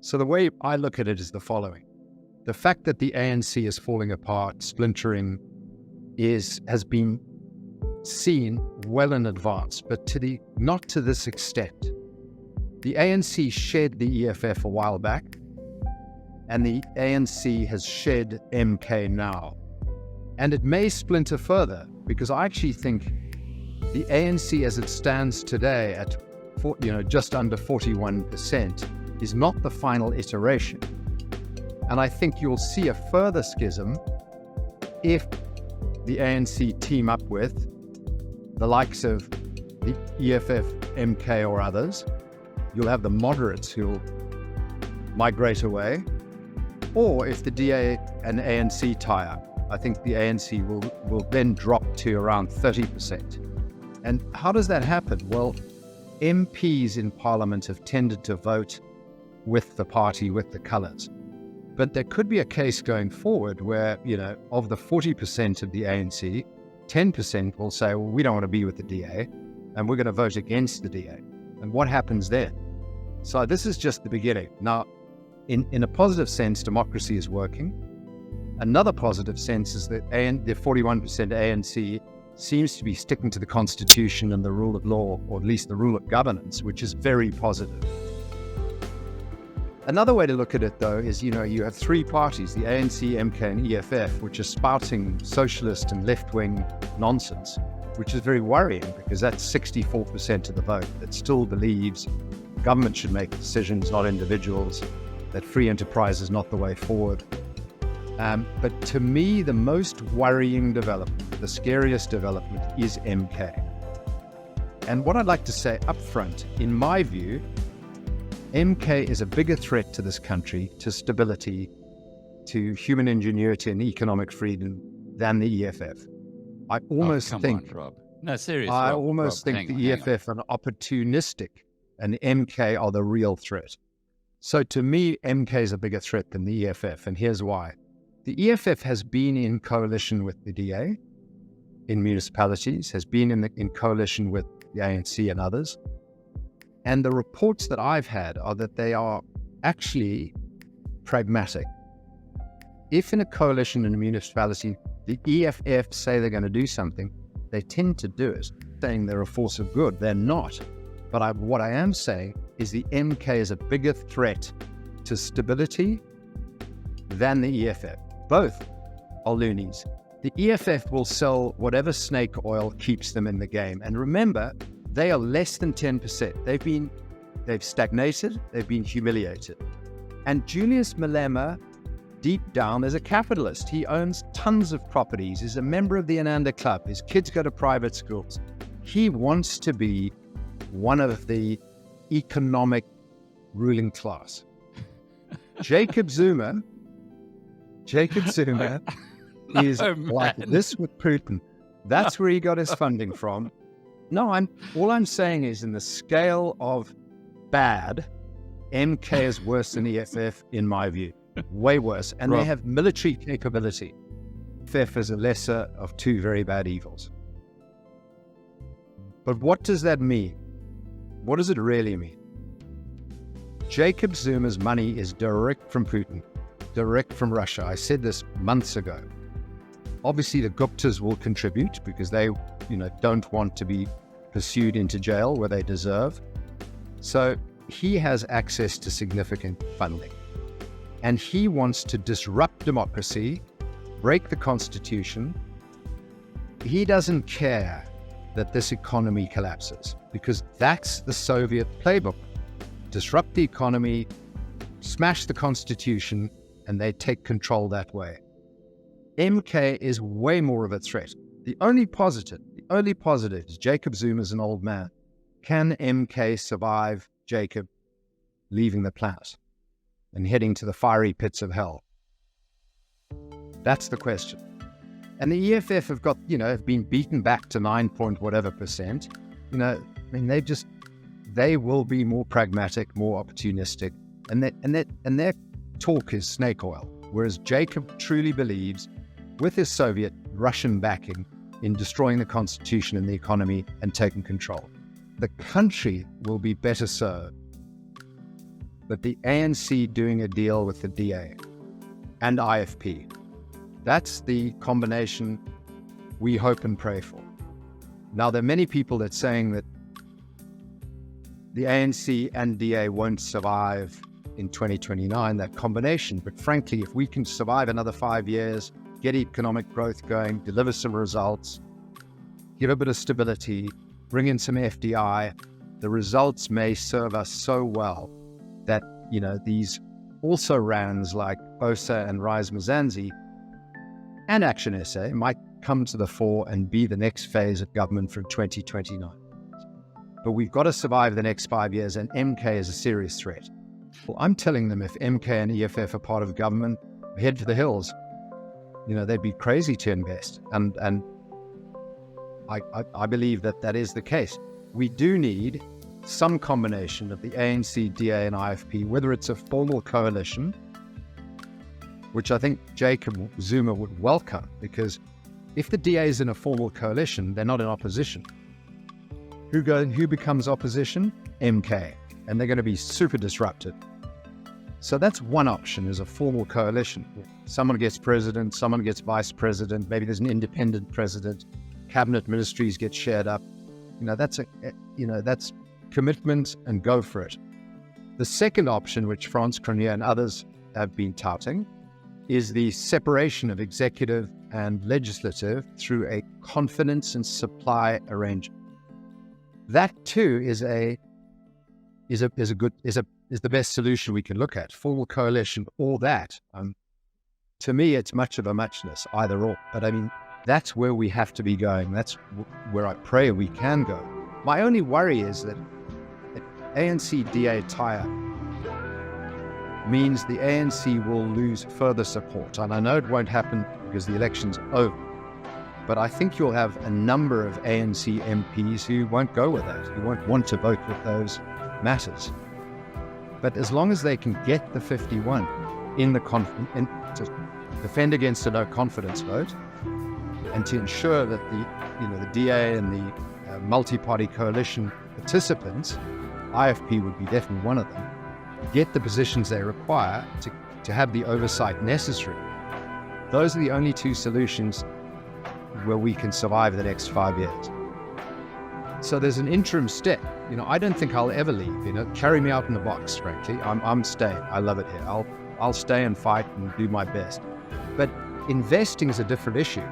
So the way I look at it is the following. The fact that the ANC is falling apart, splintering, has been seen well in advance, but not to this extent. The ANC shed the EFF a while back, and the ANC has shed MK now. And it may splinter further, because I actually think the ANC as it stands today at just under 41% is not the final iteration. And I think you'll see a further schism if the ANC team up with the likes of the EFF, MK or others. You'll have the moderates who'll migrate away. Or if the DA and ANC tie up, I think the ANC will then drop to around 30%. And how does that happen? Well, MPs in Parliament have tended to vote with the party, with the colours. But there could be a case going forward where, of the 40% of the ANC, 10% will say, well, we don't want to be with the DA, and we're going to vote against the DA. And what happens then? So this is just the beginning. Now, in a positive sense, democracy is working. Another positive sense is that the 41% ANC seems to be sticking to the Constitution and the rule of law, or at least the rule of governance, which is very positive. Another way to look at it, though, is, you have three parties, the ANC, MK, and EFF, which are spouting socialist and left-wing nonsense, which is very worrying because that's 64% of the vote that still believes government should make decisions, not individuals, that free enterprise is not the way forward. But to me, the most worrying development, the scariest development, is MK. And what I'd like to say up front, in my view, MK is a bigger threat to this country, to stability, to human ingenuity and economic freedom than the EFF. I almost think, on, Rob. No, seriously. I almost think the EFF are opportunistic and MK are the real threat. So to me, MK is a bigger threat than the EFF, and here's why. The EFF has been in coalition with the DA in municipalities, has been in coalition with the ANC and others. And the reports that I've had are that they are actually pragmatic. If in a coalition in a municipality, the EFF say they're going to do something, they tend to do it, saying they're a force of good. They're not. But what I am saying is the MK is a bigger threat to stability than the EFF. Both are loonies. The EFF will sell whatever snake oil keeps them in the game. And remember, they are less than 10%. They've stagnated, they've been humiliated. And Julius Malema, deep down, is a capitalist. He owns tons of properties. He's a member of the Ananda Club. His kids go to private schools. He wants to be one of the economic ruling class. Jacob Zuma is like this with Putin. That's where he got his funding from. No, all I'm saying is, in the scale of bad, MK is worse than EFF in my view. Way worse. And they have military capability. EFF is a lesser of two very bad evils. But what does that mean? What does it really mean? Jacob Zuma's money is direct from Putin, direct from Russia. I said this months ago. Obviously, the Guptas will contribute because they, don't want to be pursued into jail where they deserve. So he has access to significant funding. And he wants to disrupt democracy, break the Constitution. He doesn't care that this economy collapses because that's the Soviet playbook. Disrupt the economy, smash the Constitution, and they take control that way. MK is way more of a threat. The only positive is Jacob Zuma's an old man. Can MK survive Jacob leaving the planet and heading to the fiery pits of hell? That's the question. And the EFF have got, have been beaten back to 9 point whatever percent. They will be more pragmatic, more opportunistic, and their talk is snake oil. Whereas Jacob truly believes, with his Soviet Russian backing, in destroying the Constitution and the economy and taking control. The country will be better served but the ANC doing a deal with the DA and IFP. That's the combination we hope and pray for. Now, there are many people that are saying that the ANC and DA won't survive in 2029, that combination. But frankly, if we can survive another 5 years, get economic growth going, deliver some results, give a bit of stability, bring in some FDI, the results may serve us so well that, these also rans like Bosa and Rise Mzansi and Action SA might come to the fore and be the next phase of government from 2029. But we've got to survive the next 5 years, and MK is a serious threat. Well, I'm telling them if MK and EFF are part of government, head for the hills. They'd be crazy to invest. And I believe that is the case. We do need some combination of the ANC, DA, and IFP, whether it's a formal coalition, which I think Jacob Zuma would welcome, because if the DA is in a formal coalition, they're not in opposition. Who becomes opposition? MK. And they're going to be super disrupted. So that's one option, is a formal coalition. Someone gets president, someone gets vice president, maybe there's an independent president, cabinet ministries get shared up. That's commitment, and go for it. The second option, which Frans Cronje and others have been touting, is the separation of executive and legislative through a confidence and supply arrangement. That too is the best solution we can look at. Formal coalition, all that. To me, it's much of a muchness, either or. But that's where we have to be going. That's where I pray we can go. My only worry is that ANC-DA tie-up means the ANC will lose further support. And I know it won't happen because the election's over. But I think you'll have a number of ANC MPs who won't go with that, who won't want to vote with those matters. But as long as they can get the 51 to defend against a no confidence vote, and to ensure that the DA and the multi-party coalition participants, IFP would be definitely one of them, get the positions they require to have the oversight necessary. Those are the only two solutions where we can survive the next 5 years. So there's an interim step. I don't think I'll ever leave. Carry me out in the box, frankly. I'm staying. I love it here. I'll stay and fight and do my best. But investing is a different issue.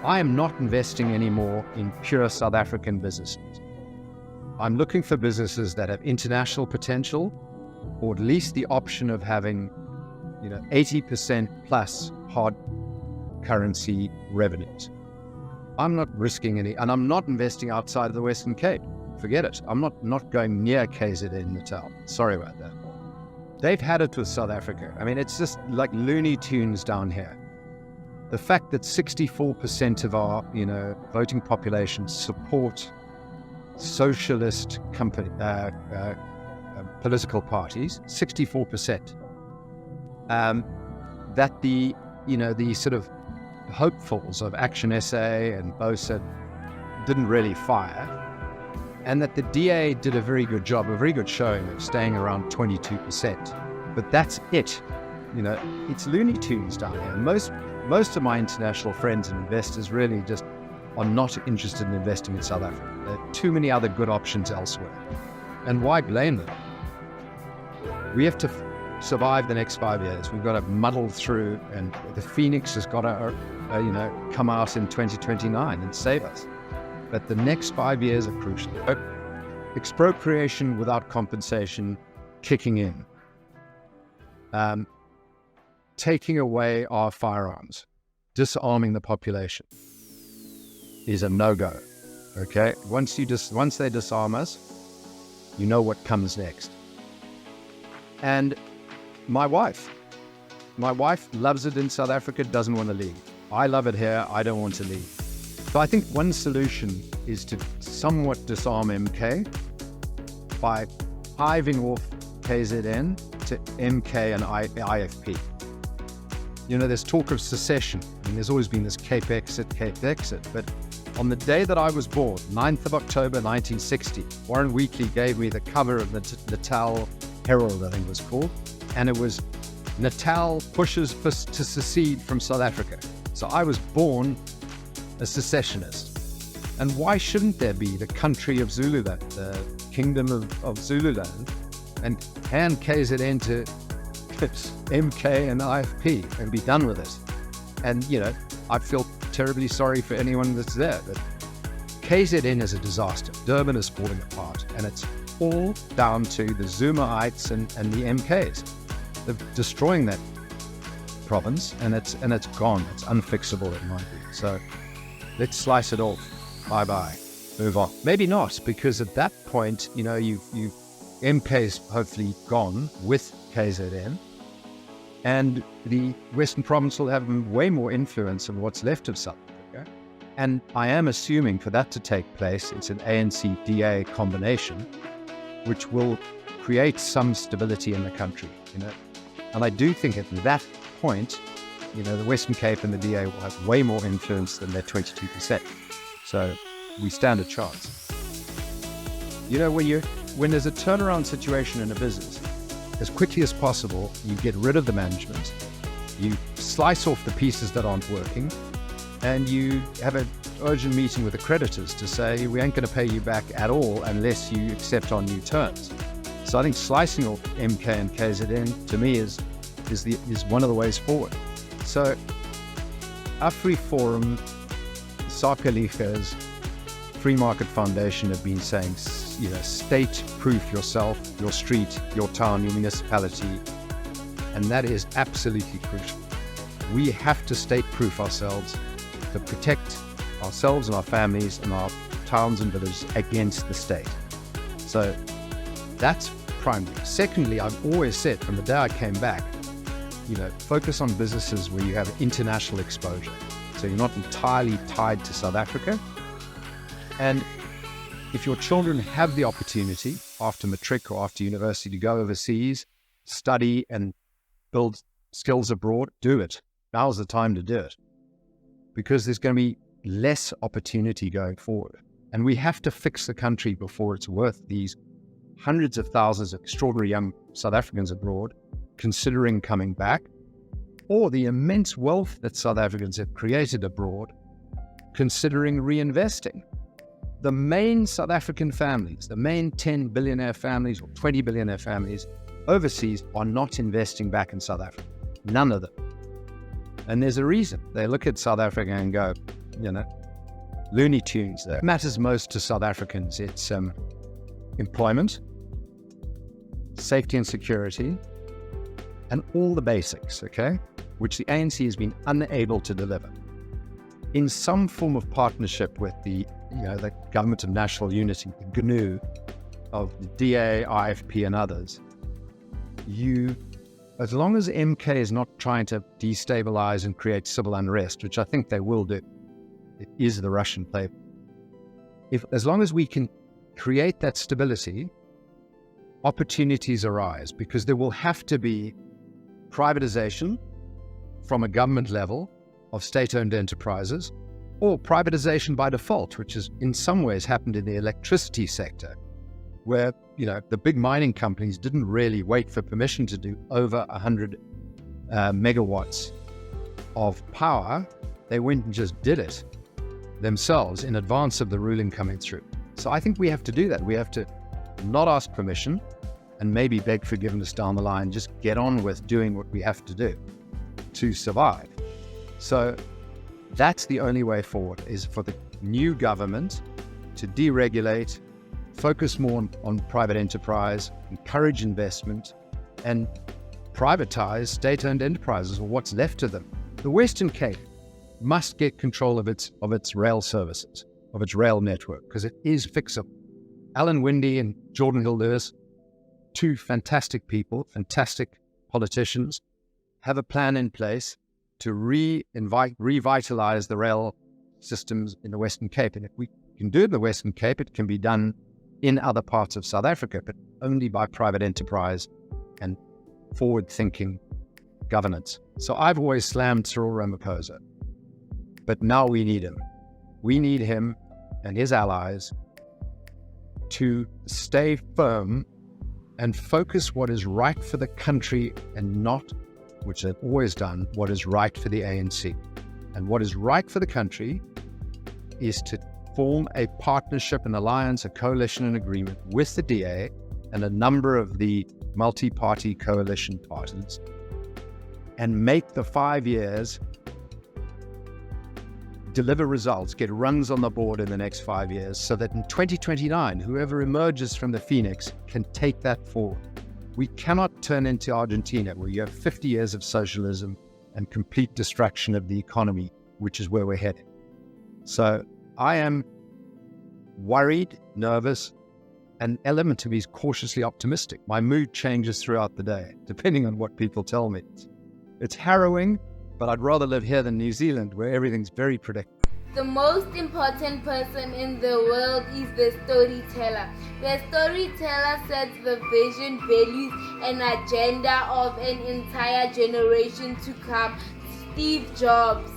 I am not investing anymore in pure South African businesses. I'm looking for businesses that have international potential, or at least the option of having, 80% plus hard currency revenues. I'm not risking any, and I'm not investing outside of the Western Cape. Forget it. I'm not going near KZN Natal. Sorry about that. They've had it with South Africa. It's just like Looney Tunes down here. The fact that 64% of our, voting population support socialist political parties, 64%. That the sort of hopefuls of Action SA and Bosa didn't really fire, and that the DA did a very good job, a very good showing of staying around 22%. But that's it. It's Looney Tunes down here. Most of my international friends and investors really just are not interested in investing in South Africa. There are too many other good options elsewhere. And why blame them? We have to survive the next 5 years. We've got to muddle through, and the Phoenix has got to, come out in 2029 and save us. But the next 5 years are crucial. Expropriation without compensation kicking in. Taking away our firearms, disarming the population is a no-go. Okay? Once they disarm us, you know what comes next. And my wife loves it in South Africa, doesn't want to leave. I love it here, I don't want to leave. So I think one solution is to somewhat disarm MK by hiving off KZN to MK and IFP. There's talk of secession. There's always been this Cape exit. But on the day that I was born, 9th of October 1960, Warren Wheatley gave me the cover of the Natal Herald, I think it was called. And it was Natal pushes to secede from South Africa. So I was born a secessionist. And why shouldn't there be the country of Zululand, the kingdom of Zululand, and hand KZN to MK and IFP and be done with it? And, I feel terribly sorry for anyone that's there, but KZN is a disaster. Durban is falling apart, and it's all down to the Zumaites and the MKs. They're destroying that province, and it's gone. It's unfixable in my view. So let's slice it off. Bye-bye. Move on. Maybe not, because at that point, MK's hopefully gone with KZN, and the Western Province will have way more influence on what's left of South Africa. And I am assuming for that to take place, it's an ANC-DA combination, which will create some stability in the country, And I do think at that point, the Western Cape and the DA will have way more influence than their 22%. So we stand a chance. When there's a turnaround situation in a business, as quickly as possible, you get rid of the management, you slice off the pieces that aren't working, and you have an urgent meeting with the creditors to say, we ain't going to pay you back at all unless you accept on new terms. So I think slicing off MK and KZN, to me, is one of the ways forward. So AfriForum, Sakaliga's Free Market Foundation have been saying, state-proof yourself, your street, your town, your municipality, and that is absolutely crucial. We have to state-proof ourselves to protect ourselves and our families and our towns and villages against the state. So that's primary. Secondly, I've always said from the day I came back, focus on businesses where you have international exposure. So you're not entirely tied to South Africa. And if your children have the opportunity after matric or after university to go overseas, study and build skills abroad, do it. Now's the time to do it. Because there's going to be less opportunity going forward. And we have to fix the country before it's worth these hundreds of thousands of extraordinary young South Africans abroad considering coming back, or the immense wealth that South Africans have created abroad considering reinvesting. The main South African families, the main 10 billionaire families or 20 billionaire families overseas are not investing back in South Africa. None of them. And there's a reason. They look at South Africa and go, Looney Tunes there. What matters most to South Africans, it's employment, safety and security, and all the basics, okay? Which the ANC has been unable to deliver. In some form of partnership with the Government of National Unity, the GNU of the DA, IFP and others, as long as MK is not trying to destabilize and create civil unrest, which I think they will do, it is the Russian playbook. As long as we can create that stability, opportunities arise, because there will have to be privatization from a government level of state-owned enterprises, or privatization by default, which has in some ways happened in the electricity sector, where the big mining companies didn't really wait for permission to do over 100 megawatts of power. They went and just did it themselves in advance of the ruling coming through. So I think we have to do that. We have to not ask permission and maybe beg forgiveness down the line, just get on with doing what we have to do to survive. So that's the only way forward, is for the new government to deregulate, focus more on private enterprise, encourage investment, and privatize state-owned enterprises, or what's left of them. The Western Cape must get control of its rail services, of its rail network, because it is fixable. Alan Winde and Jordan Hill-Lewis, two fantastic people, fantastic politicians, have a plan in place to revitalize the rail systems in the Western Cape. And if we can do it in the Western Cape, it can be done in other parts of South Africa, but only by private enterprise and forward-thinking governance. So I've always slammed Cyril Ramaphosa, but now we need him. We need him and his allies to stay firm and focus what is right for the country and not, which they've always done, what is right for the ANC. And what is right for the country is to form a partnership, an alliance, a coalition, an agreement with the DA and a number of the multi-party coalition partners, and make the 5 years deliver results, get runs on the board in the next 5 years, so that in 2029, whoever emerges from the Phoenix can take that forward. We cannot turn into Argentina, where you have 50 years of socialism and complete destruction of the economy, which is where we're headed. So I am worried, nervous, an element of me is cautiously optimistic. My mood changes throughout the day, depending on what people tell me. It's harrowing, but I'd rather live here than New Zealand, where everything's very predictable. The most important person in the world is the storyteller. The storyteller sets the vision, values, and agenda of an entire generation to come. Steve Jobs.